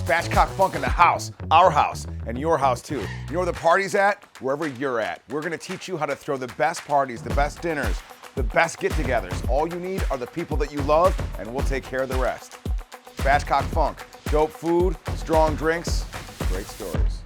Spatchcock Funk in the house, our house, and your house too. You know where the party's at? Wherever you're at. We're gonna teach you how to throw the best parties, the best dinners, the best get-togethers. All you need are the people that you love, and we'll take care of the rest. Spatchcock Funk, dope food, strong drinks, great stories.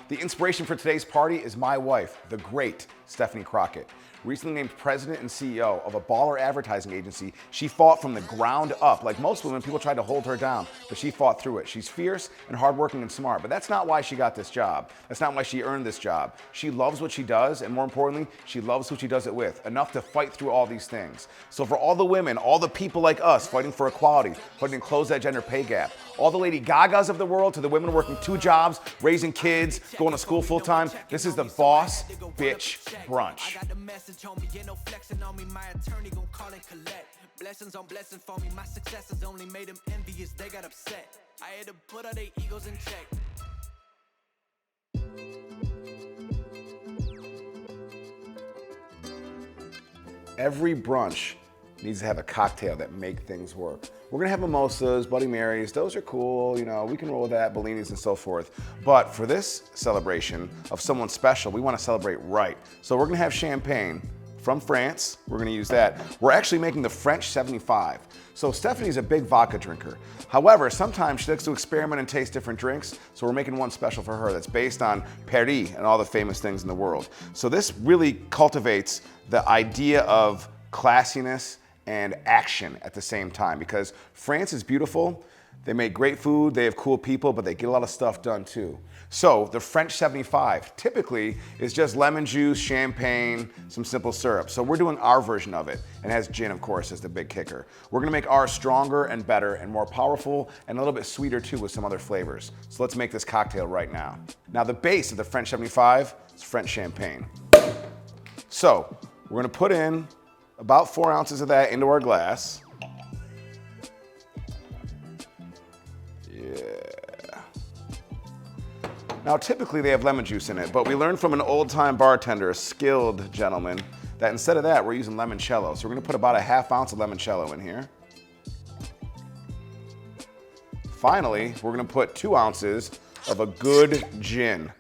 The inspiration for today's party is my wife, the great Stephanie Crockett. Recently named president and CEO of a baller advertising agency, she fought from the ground up. Like most women, people tried to hold her down, but she fought through it. She's fierce and hardworking and smart, but that's not why she got this job. That's not why she earned this job. She loves what she does, and more importantly, she loves who she does it with, enough to fight through all these things. So for all the women, all the people like us fighting for equality, fighting to close that gender pay gap, all the Lady Gagas of the world to the women working 2 jobs, raising kids, going to school full time, this is the Boss Bitch Brunch. Blessings on blessings for me, my successes only made them envious, they got upset. I had to put all their egos in check. Every brunch needs to have a cocktail that make things work. We're gonna have mimosas, Bloody Marys, those are cool, you know, we can roll with that, Bellinis and so forth. But for this celebration of someone special, we wanna celebrate right. So we're gonna have champagne from France, we're gonna use that. We're actually making the French 75. So Stephanie's a big vodka drinker. However, sometimes she likes to experiment and taste different drinks, so we're making one special for her that's based on Paris and all the famous things in the world. So this really cultivates the idea of classiness and action at the same time, because France is beautiful, they make great food, they have cool people, but they get a lot of stuff done too. So the French 75 typically is just lemon juice, champagne, some simple syrup. So we're doing our version of it, and has gin, of course, as the big kicker. We're gonna make ours stronger and better and more powerful and a little bit sweeter too with some other flavors. So let's make this cocktail right now. Now the base of the French 75 is French champagne. So we're gonna put in about 4 ounces of that into our glass. Now, typically they have lemon juice in it, but we learned from an old-time bartender, a skilled gentleman, that instead of that, we're using limoncello. So we're gonna put about a ½ ounce of limoncello in here. Finally, we're gonna put 2 ounces of a good gin.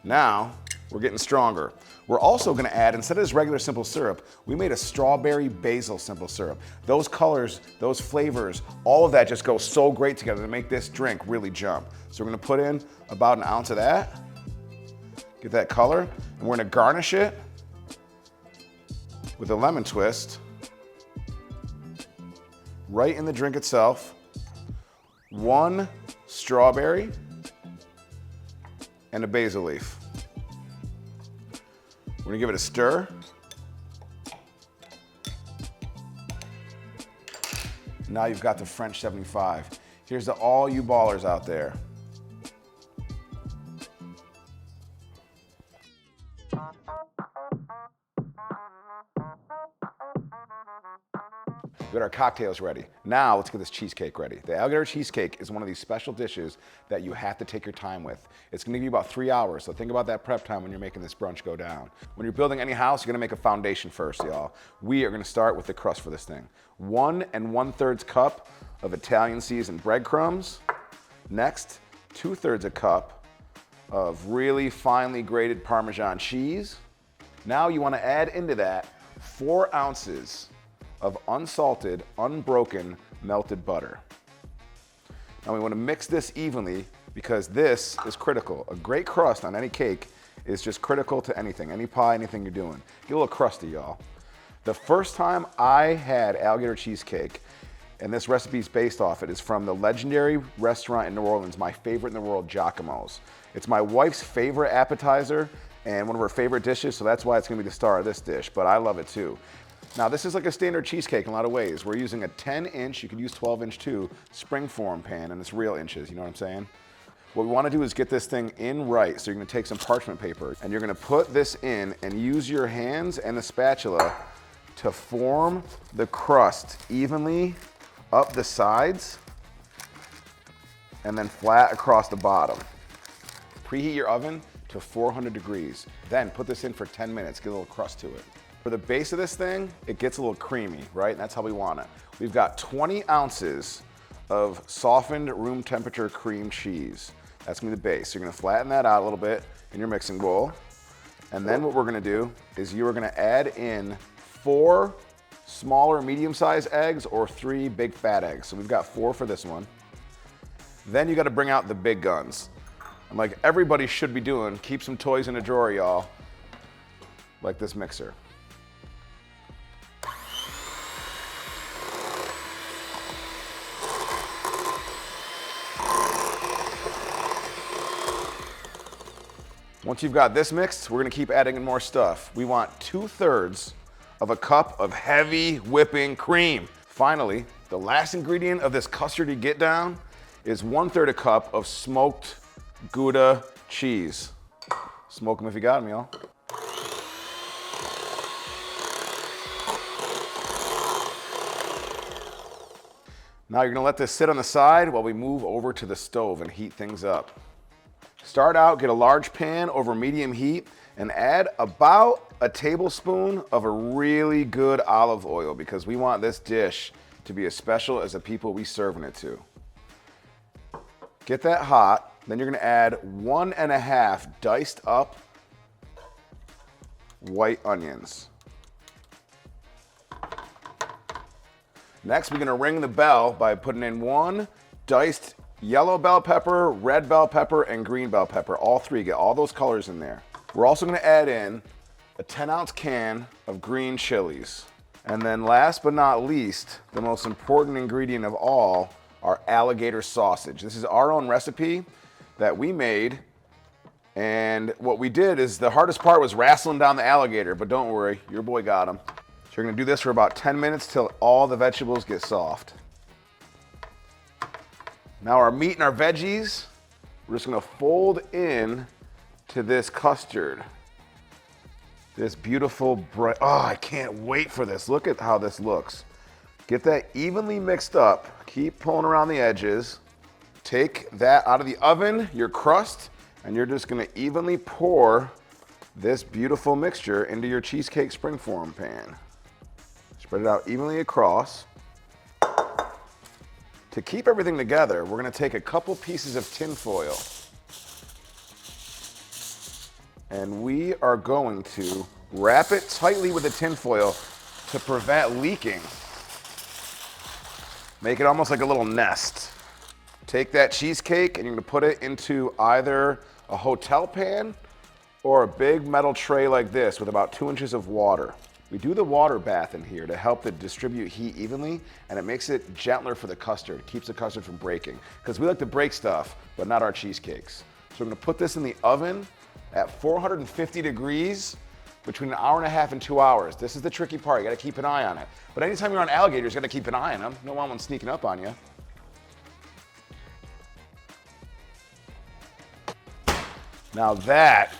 Now, we're getting stronger. We're also gonna add, instead of this regular simple syrup, we made a strawberry basil simple syrup. Those colors, those flavors, all of that just goes so great together to make this drink really jump. So we're gonna put in about 1 ounce of that, get that color, and we're gonna garnish it with a lemon twist right in the drink itself. 1 strawberry and a basil leaf. We're gonna give it a stir. Now you've got the French 75. Here's to all you ballers out there. We got our cocktails ready. Now let's get this cheesecake ready. The Alligator cheesecake is one of these special dishes that you have to take your time with. It's gonna give you about 3 hours, so think about that prep time when you're making this brunch go down. When you're building any house, you're gonna make a foundation first, y'all. We are gonna start with the crust for this thing. 1 1/3 cup of Italian seasoned breadcrumbs. Next, 2/3 a cup of really finely grated Parmesan cheese. Now you wanna add into that 4 ounces of unsalted, unbroken, melted butter. Now we want to mix this evenly because this is critical. A great crust on any cake is just critical to anything, any pie, anything you're doing. Get a little crusty, y'all. The first time I had alligator cheesecake, and this recipe is based off it, is from the legendary restaurant in New Orleans, my favorite in the world, Giacomo's. It's my wife's favorite appetizer and one of her favorite dishes, so that's why it's gonna be the star of this dish, but I love it too. Now this is like a standard cheesecake in a lot of ways. We're using a 10-inch, you could use 12-inch too, springform pan, and it's real inches, you know what I'm saying? What we wanna do is get this thing in right. So you're gonna take some parchment paper and you're gonna put this in and use your hands and the spatula to form the crust evenly up the sides and then flat across the bottom. Preheat your oven to 400 degrees. Then put this in for 10 minutes, get a little crust to it. For the base of this thing, it gets a little creamy, right? And that's how we want it. We've got 20 ounces of softened room temperature cream cheese. That's gonna be the base. You're gonna flatten that out a little bit in your mixing bowl. And then what we're gonna do is you are gonna add in 4 smaller medium-sized eggs or 3 big fat eggs. So we've got 4 for this one. Then you gotta bring out the big guns. And like everybody should be doing, keep some toys in a drawer, y'all. Like this mixer. Once you've got this mixed, we're gonna keep adding in more stuff. We want 2/3 of a cup of heavy whipping cream. Finally, the last ingredient of this custardy get down is 1/3 a cup of smoked Gouda cheese. Smoke them if you got them, y'all. Now you're gonna let this sit on the side while we move over to the stove and heat things up. Start out, get a large pan over medium heat and add about a tablespoon of a really good olive oil because we want this dish to be as special as the people we serving it to. Get that hot, then you're gonna add 1.5 diced up white onions. Next, we're gonna ring the bell by putting in 1 diced yellow bell pepper, red bell pepper, and green bell pepper. All 3, get all those colors in there. We're also gonna add in a 10-ounce can of green chilies. And then last but not least, the most important ingredient of all, our alligator sausage. This is our own recipe that we made. And what we did is the hardest part was wrestling down the alligator, but don't worry, your boy got him. So you're gonna do this for about 10 minutes till all the vegetables get soft. Now our meat and our veggies, we're just gonna fold in to this custard. This beautiful bright, oh, I can't wait for this. Look at how this looks. Get that evenly mixed up. Keep pulling around the edges. Take that out of the oven, your crust, and you're just gonna evenly pour this beautiful mixture into your cheesecake springform pan. Spread it out evenly across. To keep everything together, we're gonna take a couple pieces of tin foil and we are going to wrap it tightly with the tin foil to prevent leaking. Make it almost like a little nest. Take that cheesecake and you're gonna put it into either a hotel pan or a big metal tray like this with about 2 inches of water. We do the water bath in here to help it distribute heat evenly, and it makes it gentler for the custard, keeps the custard from breaking. Because we like to break stuff, but not our cheesecakes. So we're gonna put this in the oven at 450 degrees between 1.5 hours and 2 hours. This is the tricky part, you gotta keep an eye on it. But anytime you're on alligators, you gotta keep an eye on them. You don't want one sneaking up on you. Now that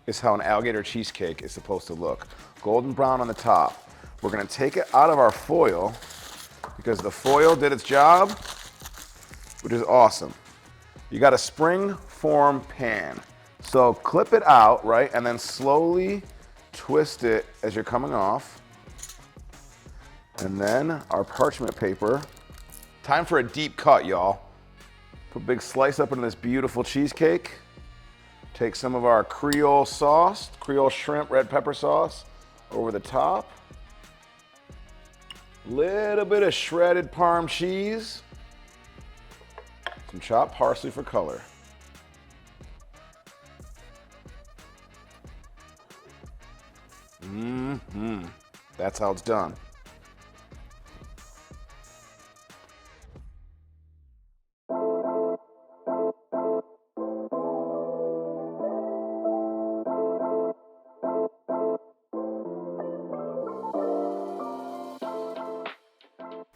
is how an alligator cheesecake is supposed to look. Golden brown on the top. We're gonna take it out of our foil because the foil did its job, which is awesome. You got a spring form pan. So clip it out, right? And then slowly twist it as you're coming off. And then our parchment paper. Time for a deep cut, y'all. Put a big slice up into this beautiful cheesecake. Take some of our Creole sauce, Creole shrimp red pepper sauce over the top. Little bit of shredded Parm cheese. Some chopped parsley for color. That's how it's done.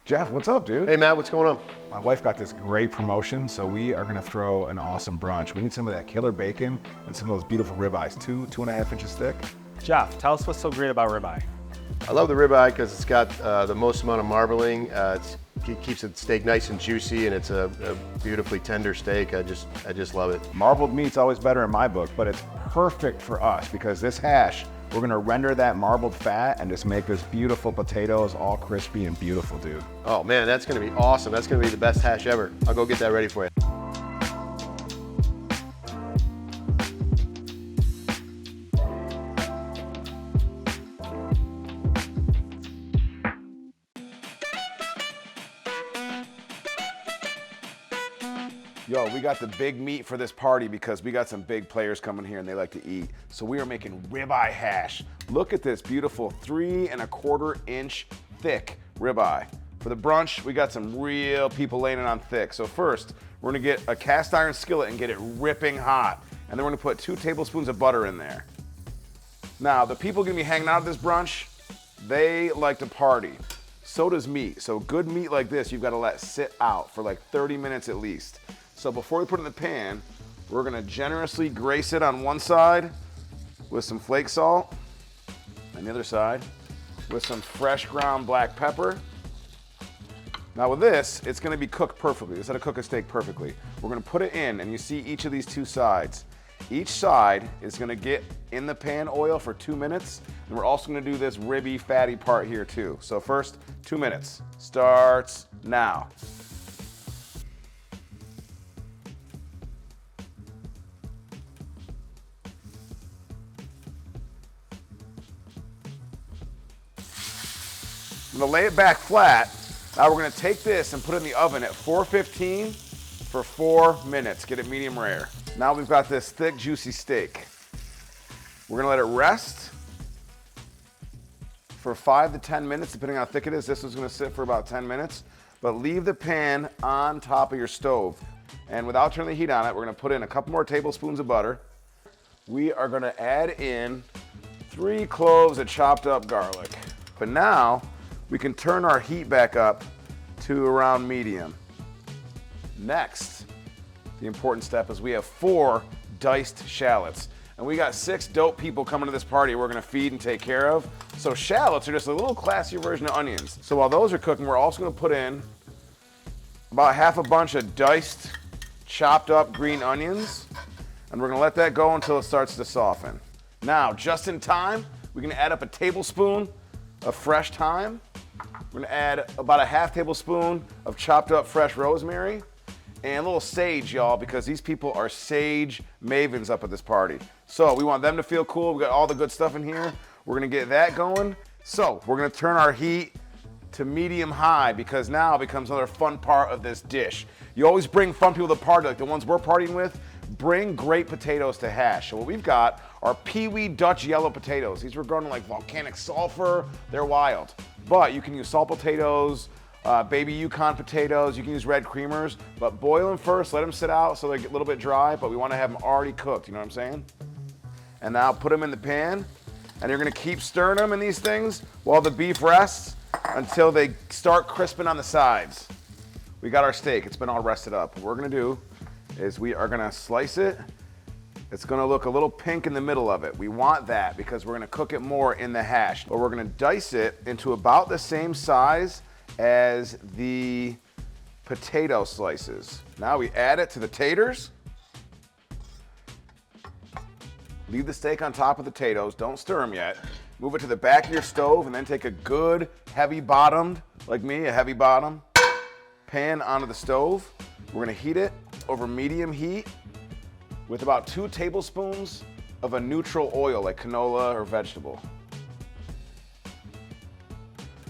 Jeff, what's up, dude? Hey, Matt, what's going on? My wife got this great promotion, so we are gonna throw an awesome brunch. We need some of that killer bacon and some of those beautiful ribeyes, 2.5 inches thick. Jeff, tell us what's so great about ribeye. I love the ribeye because it's got the most amount of marbling. It keeps the steak nice and juicy, and it's a beautifully tender steak. I just love it. Marbled meat's always better in my book, but it's perfect for us because this hash We're gonna render that marbled fat and just make this beautiful potatoes all crispy and beautiful, dude. Oh man, that's gonna be awesome. That's gonna be the best hash ever. I'll go get that ready for you. Yo, we got the big meat for this party because we got some big players coming here and they like to eat. So we are making ribeye hash. Look at this beautiful 3 1/4 inch thick ribeye. For the brunch, we got some real people laying it on thick. So first, we're gonna get a cast iron skillet and get it ripping hot. And then we're gonna put 2 tablespoons of butter in there. Now, the people gonna be hanging out at this brunch, they like to party. So does meat. So good meat like this, you've gotta let sit out for like 30 minutes at least. So before we put it in the pan, we're gonna generously grace it on one side with some flake salt, and the other side with some fresh ground black pepper. Now with this, it's gonna be cooked perfectly. This is how to cook a steak perfectly. We're gonna put it in, and you see each of these 2 sides. Each side is gonna get in the pan oil for 2 minutes, and we're also gonna do this ribby, fatty part here too. So first, 2 minutes starts now. I'm gonna lay it back flat. Now we're gonna take this and put it in the oven at 415 for 4 minutes. Get it medium rare. Now we've got this thick, juicy steak. We're gonna let it rest for 5 to 10 minutes, depending on how thick it is. This one's gonna sit for about 10 minutes, but leave the pan on top of your stove. And without turning the heat on it, we're gonna put in a couple more tablespoons of butter. We are gonna add in 3 cloves of chopped up garlic. But now, we can turn our heat back up to around medium. Next, the important step is we have 4 diced shallots. And we got 6 dope people coming to this party we're gonna feed and take care of. So shallots are just a little classier version of onions. So while those are cooking, we're also gonna put in about half a bunch of diced, chopped up green onions. And we're gonna let that go until it starts to soften. Now, just in time, we're gonna add up a tablespoon of fresh thyme. We're gonna add about a half tablespoon of chopped up fresh rosemary and a little sage, y'all, because these people are sage mavens up at this party. So we want them to feel cool. We got all the good stuff in here. We're gonna get that going. So we're gonna turn our heat to medium high because now it becomes another fun part of this dish. You always bring fun people to the party, like the ones we're partying with. Bring great potatoes to hash. So what we've got are Pee-wee Dutch yellow potatoes. These were grown in like volcanic sulfur. They're wild. But you can use salt potatoes, baby Yukon potatoes. You can use red creamers. But boil them first. Let them sit out so they get a little bit dry. But we want to have them already cooked. You know what I'm saying? And now put them in the pan. And you're going to keep stirring them in these things while the beef rests until they start crisping on the sides. We got our steak. It's been all rested up. What we're going to do is we are gonna slice it. It's gonna look a little pink in the middle of it. We want that because we're gonna cook it more in the hash. But we're gonna dice it into about the same size as the potato slices. Now we add it to the taters. Leave the steak on top of the potatoes. Don't stir them yet. Move it to the back of your stove and then take a good heavy bottomed, like me, a heavy bottom pan onto the stove. We're gonna heat it over medium heat with about 2 tablespoons of a neutral oil like canola or vegetable.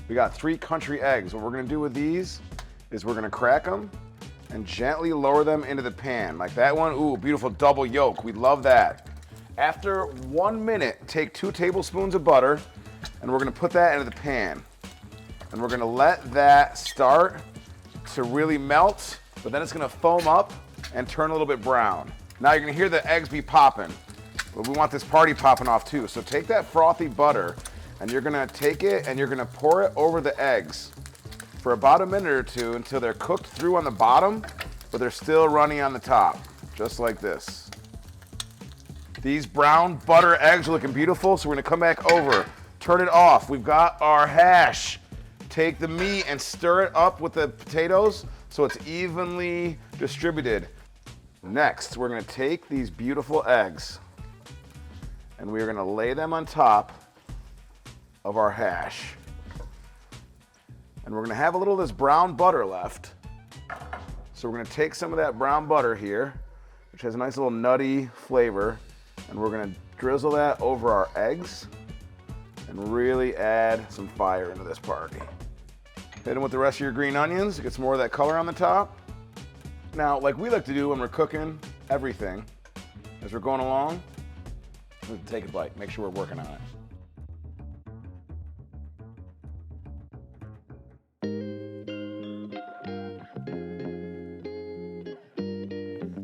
We got 3 country eggs. What we're gonna do with these is we're gonna crack them and gently lower them into the pan. Like that one, ooh, beautiful double yolk. We love that. After 1 minute, take 2 tablespoons of butter and we're gonna put that into the pan. And we're gonna let that start to really melt, but then it's gonna foam up and turn a little bit brown. Now you're gonna hear the eggs be popping, but we want this party popping off too. So take that frothy butter and you're gonna take it and you're gonna pour it over the eggs for about a minute or 2 until they're cooked through on the bottom, but they're still runny on the top, just like this. These brown butter eggs are looking beautiful, so we're gonna come back over, turn it off. We've got our hash. Take the meat and stir it up with the potatoes so it's evenly distributed. Next, we're gonna take these beautiful eggs And we're gonna lay them on top of our hash. And we're gonna have a little of this brown butter left. So we're gonna take some of that brown butter here, which has a nice little nutty flavor, and we're gonna drizzle that over our eggs and really add some fire into this party. Hit them with the rest of your green onions to get some more of that color on the top. Now, like we like to do when we're cooking everything, as we're going along, take a bite, make sure we're working on it.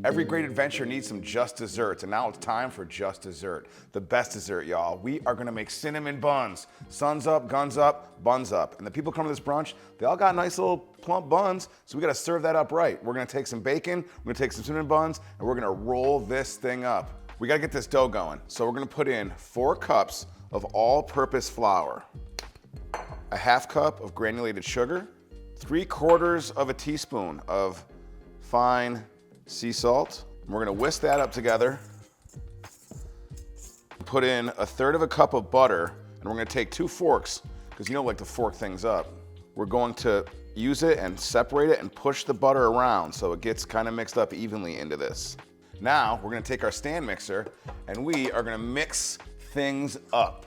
Every great adventure needs some just desserts, and now it's time for just dessert. The best dessert, y'all. We are gonna make cinnamon buns. Suns up, guns up, buns up. And the people coming to this brunch, they all got nice little plump buns, so we gotta serve that up right. We're gonna take some bacon, we're gonna take some cinnamon buns, and we're gonna roll this thing up. We gotta get this dough going. So we're gonna put in 4 cups of all-purpose flour, a half cup of granulated sugar, 3/4 of a teaspoon of fine sea salt. And we're gonna whisk that up together. Put in 1/3 of a cup of butter, and we're gonna take 2 forks, because you don't like to fork things up. We're going to use it and separate it and push the butter around so it gets kind of mixed up evenly into this. Now, we're gonna take our stand mixer, and we are gonna mix things up.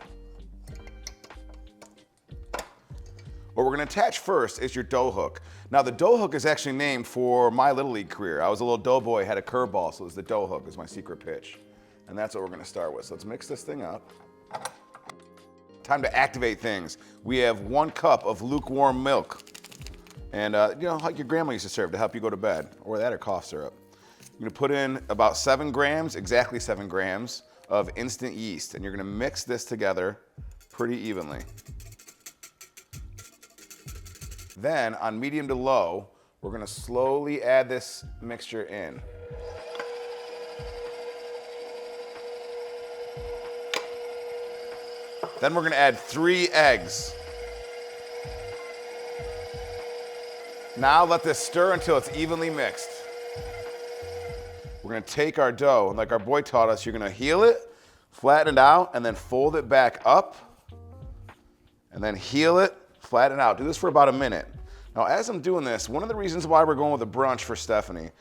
What we're gonna attach first is your dough hook. Now the dough hook is actually named for my Little League career. I was a little doughboy, had a curveball, so it was the dough hook is my secret pitch. And that's what we're gonna start with. So let's mix this thing up. Time to activate things. We have 1 cup of lukewarm milk. And you know, like your grandma used to serve to help you go to bed, or that or cough syrup. You're gonna put in about 7 grams, exactly 7 grams of instant yeast. And you're gonna mix this together pretty evenly. Then, on medium to low, we're gonna slowly add this mixture in. Then we're gonna add 3 eggs. Now let this stir until it's evenly mixed. We're gonna take our dough, and like our boy taught us, you're gonna heel it, flatten it out, and then fold it back up, and then heel it, flatten it out. Do this for about a minute. Now, as I'm doing this, one of the reasons why we're going with a brunch for Stephanie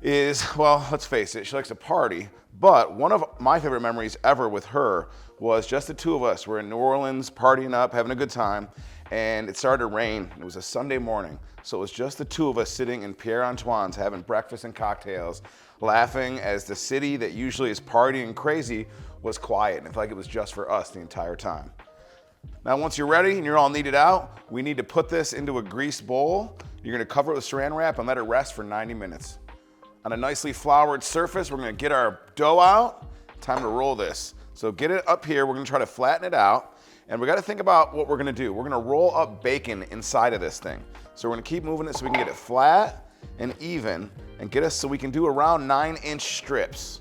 is, well, let's face it, she likes to party, but one of my favorite memories ever with her was just the 2 of us. We're in New Orleans, partying up, having a good time, and it started to rain. It was a Sunday morning, so it was just the 2 of us sitting in Pierre Antoine's having breakfast and cocktails, laughing as the city that usually is partying crazy was quiet, and it felt like it was just for us the entire time. Now, once you're ready and you're all kneaded out, we need to put this into a greased bowl. You're gonna cover it with saran wrap and let it rest for 90 minutes. On a nicely floured surface, we're gonna get our dough out. Time to roll this. So get it up here, we're gonna try to flatten it out, and we gotta think about what we're gonna do. We're gonna roll up bacon inside of this thing. So we're gonna keep moving it so we can get it flat and even, and get us so we can do around 9-inch strips.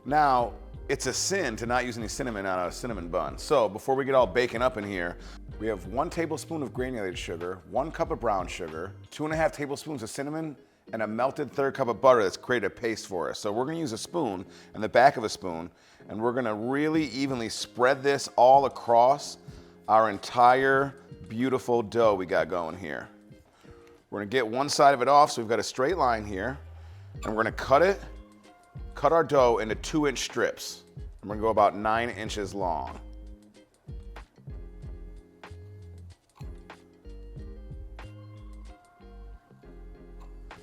Now, it's a sin to not use any cinnamon on a cinnamon bun. So before we get all bacon up in here, we have 1 tablespoon of granulated sugar, 1 cup of brown sugar, 2.5 tablespoons of cinnamon, and a melted 1/3 cup of butter that's created a paste for us. So we're gonna use a spoon and the back of a spoon, and we're gonna really evenly spread this all across our entire beautiful dough we got going here. We're gonna get one side of it off, so we've got a straight line here, and we're gonna cut our dough into 2-inch strips. I'm gonna go about 9 inches long.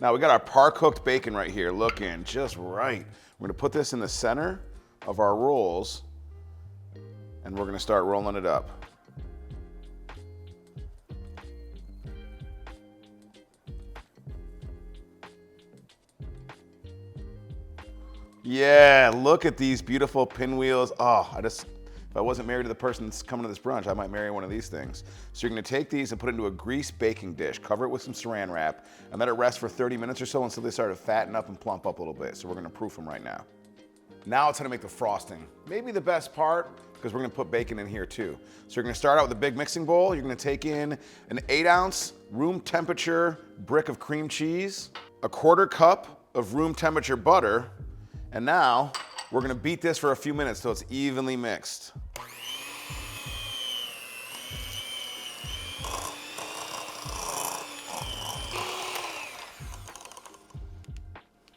Now we got our par-cooked bacon right here, looking just right. We're gonna put this in the center of our rolls, and we're gonna start rolling it up. Yeah, look at these beautiful pinwheels. Oh, if I wasn't married to the person that's coming to this brunch, I might marry one of these things. So you're gonna take these and put it into a greased baking dish, cover it with some saran wrap, and let it rest for 30 minutes or so until they start to fatten up and plump up a little bit. So we're gonna proof them right now. Now it's gonna make the frosting. Maybe the best part, because we're gonna put bacon in here too. So you're gonna start out with a big mixing bowl. You're gonna take in an 8-ounce room temperature brick of cream cheese, a 1/4 cup of room temperature butter, and now We're gonna beat this for a few minutes so it's evenly mixed.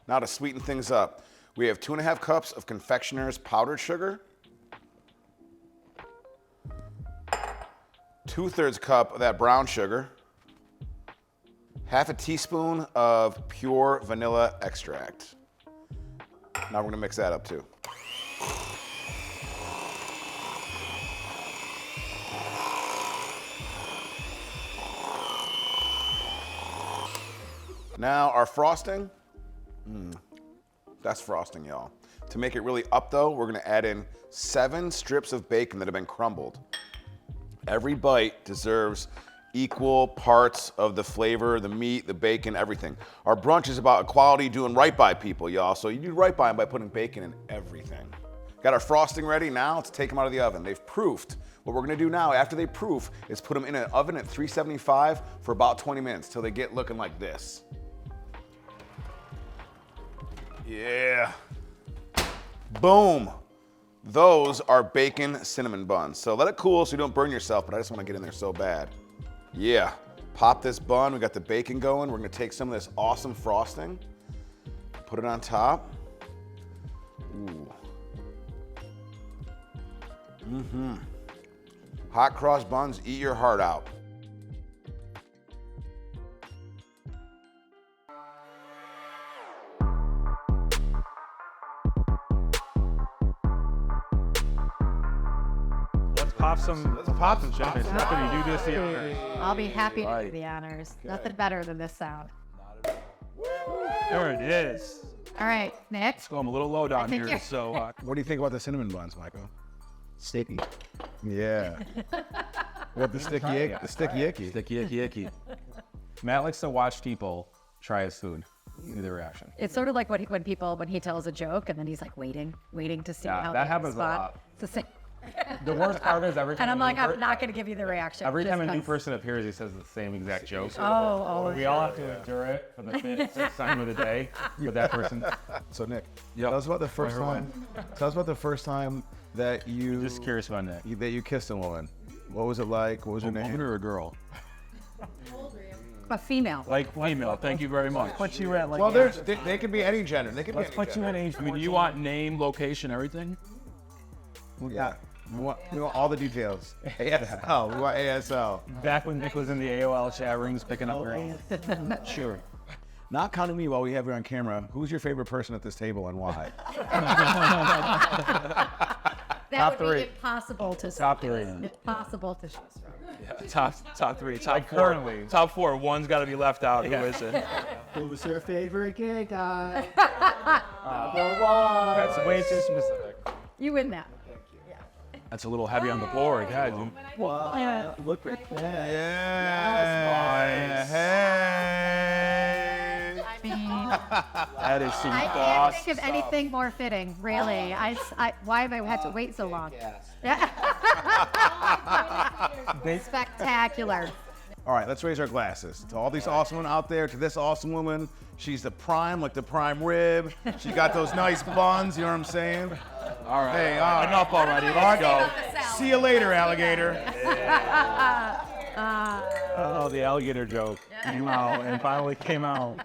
Now to sweeten things up, we have 2.5 cups of confectioner's powdered sugar, 2/3 cup of that brown sugar, 1/2 teaspoon of pure vanilla extract. Now we're gonna mix that up too. Now our frosting, that's frosting, y'all. To make it really up though, we're gonna add in 7 strips of bacon that have been crumbled. Every bite deserves equal parts of the flavor, the meat, the bacon, everything. Our brunch is about equality, doing right by people, y'all. So you do right by them by putting bacon in everything. Got our frosting ready. Now let's take them out of the oven. They've proofed. What we're gonna do now, after they proof, is put them in an oven at 375 for about 20 minutes till they get looking like this. Yeah. Boom. Those are bacon cinnamon buns. So let it cool so you don't burn yourself, but I just wanna get in there so bad. Yeah, pop this bun, we got the bacon going. We're gonna take some of this awesome frosting, put it on top. Ooh. Hot cross buns, eat your heart out. Let's pop some champagne. Stephanie, do this here. I'll be happy to do the honors. Nothing better than this sound. There it is. All right, Nick. So I'm a little low down think here, so What do you think about the cinnamon buns, Michael? Sticky. Yeah. What, the sticky icky? The sticky icky. sticky icky icky. Matt likes to watch people try his food. See their reaction. It's sort of like when he tells a joke and then he's like waiting to see Yeah, how that they happens a respond. lot. It's the same. The worst part is every time And I'm like, a new I'm not going to give you the reaction. every just time a new 'cause- person appears, he says the same exact joke. Oh. We all have to endure it for the 5th time of the day with that person. So Nick, Yep. tell us about the first time. Tell us about the first time that you Just curious about Nick. that you kissed a woman. What was it like? What was her A woman name? or a girl? A female. Like female. Thank you very much. Put you at like. Well, they could be any gender. They could Let's be any put you gender. in age. I mean, you want name, location, everything? Yeah. We want all the details. ASL. We want ASL. Back when Nick was in the AOL chat rooms picking up girls. Sure. Not counting me while we have you on camera, who's your favorite person at this table and why? That would three. be impossible to Top 3. Impossible to show. Top 3. Top 4. currently. Top 4. One's got to be left out. Who is it? Who's her favorite gay guy? That's way too specific. You win that. That's a little heavy on the board. Yeah, dude. Wow, look at that. Yeah. Hey. I mean, That is some I boss can't think of anything more fitting, really. Why have I had to wait so long? Spectacular. All right, let's raise our glasses to all these awesome women out there. To this awesome woman, she's the prime, like the prime rib. She got those nice buns. You know what I'm saying? All right. Hey, Enough already. Let's go. See you later, alligator. Oh, the alligator joke came out and finally came out.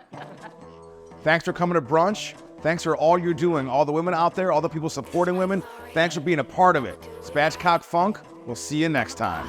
Thanks for coming to brunch. Thanks for all you're doing. All the women out there, all the people supporting women. Thanks for being a part of it. Spatchcock Funk. We'll see you next time.